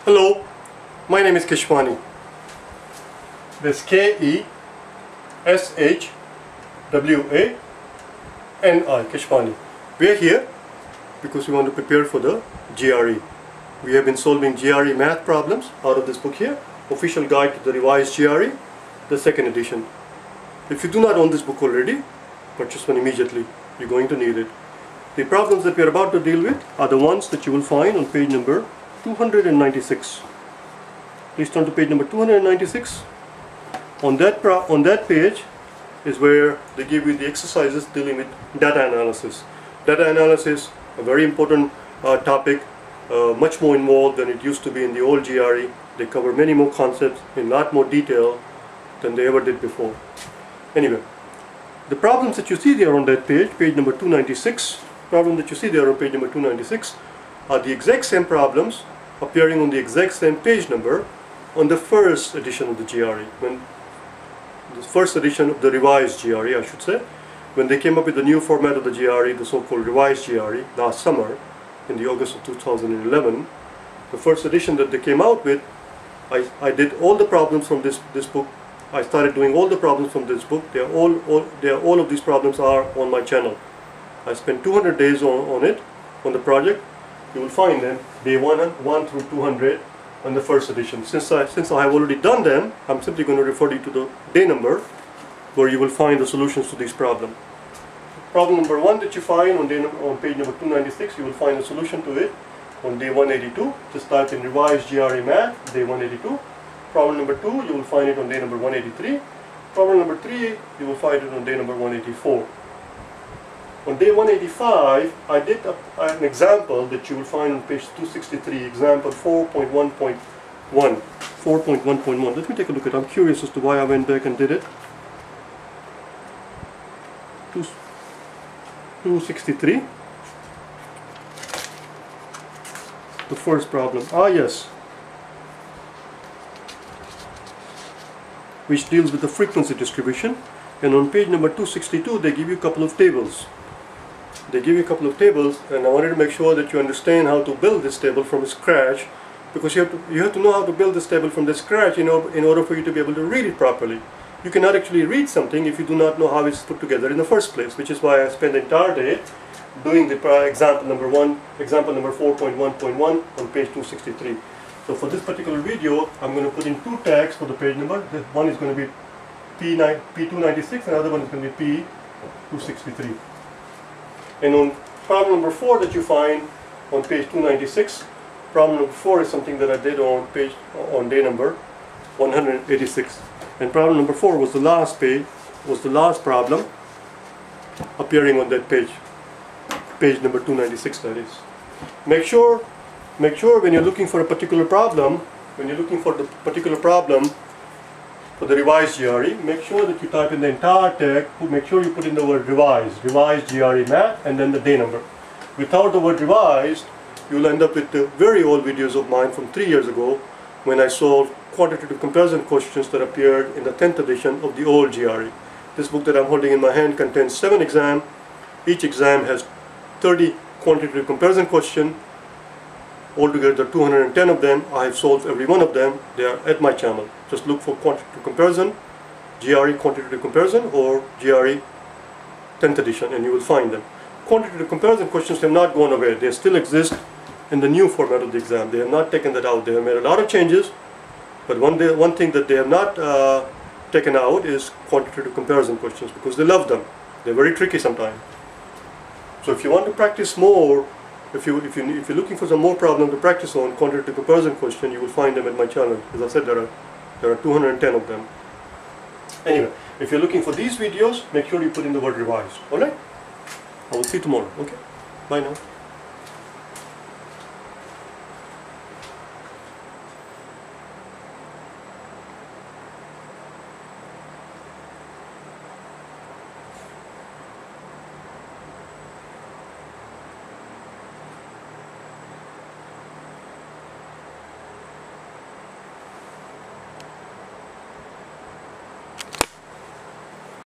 Hello, my name is Keshwani. That's Keshwani, Keshwani. We are here because we want to prepare for the GRE. We have been solving GRE math problems out of this book here, Official Guide to the Revised GRE, the second edition. If you do not own this book already, purchase one immediately. You're going to need it. The problems that we are about to deal with are the ones that you will find on page number 296. Please turn to page number 296. On that page is where they give you the exercises dealing with data analysis. Data analysis, a very important topic, much more involved than it used to be in the old GRE. They cover many more concepts in a lot more detail than they ever did before. Anyway, the problems that you see there on that page, page number 296, problem that you see there on page number 296 are the exact same problems appearing on the exact same page number on the first edition of the GRE, when the first edition of the revised GRE, I should say, when they came up with the new format of the GRE, the so-called revised GRE, last summer, in the August of 2011, the first edition that they came out with, I did all the problems from this book. I started doing all the problems from this book. All of these problems are on my channel. I spent 200 days on it, on the project. You will find them, day 1 through 200 on the first edition. Since I have already done them, I'm simply going to refer you to the day number where you will find the solutions to these problems. Problem number 1 that you find on page number 296, you will find a solution to it on day 182. Just type in revised GRE math, day 182. Problem number 2, you will find it on day number 183. Problem number 3, you will find it on day number 184. On day 185, I did an example that you will find on page 263, example 4.1.1. 4.1.1. Let me take a look at it. I'm curious as to why I went back and did it. 263. The first problem. Yes. Which deals with the frequency distribution. And on page number 262, they give you a couple of tables. And I wanted to make sure that you understand how to build this table from scratch, because you have to know how to build this table from the scratch in order for you to be able to read it properly. You cannot actually read something if you do not know how it's put together in the first place, which is why I spent the entire day doing the example number 4.1.1 on page 263. So for this particular video, I'm going to put in 2 tags for the page number. One is going to be P296 and the other one is going to be P263. And on problem number 4 that you find on page 296, problem number 4 is something that I did on day number 186. And problem number 4 was the last problem appearing on that page number 296, that is. Make sure when you're looking for a particular problem, for the revised GRE, make sure that you type in the entire tag. Make sure you put in the word revised GRE math, and then the day number. Without the word revised, you'll end up with the very old videos of mine from 3 years ago when I solved quantitative comparison questions that appeared in the 10th edition of the old GRE. This book that I'm holding in my hand contains 7 exams. Each exam has 30 quantitative comparison questions. Altogether, there are 210 of them. I have solved every one of them. They are at my channel. Just look for quantitative comparison, GRE quantitative comparison, or GRE 10th edition, and you will find them. Quantitative comparison questions have not gone away. They still exist in the new format of the exam. They have not taken that out. They have made a lot of changes, but one thing that they have not taken out is quantitative comparison questions, because they love them. They're very tricky sometimes. So if you want to practice more, if you're looking for some more problems to practice on quantitative comparison question, you will find them at my channel. As I said, there are 210 of them. Anyway, if you're looking for these videos, make sure you put in the word revised. Alright? I will see you tomorrow. Okay? Bye now.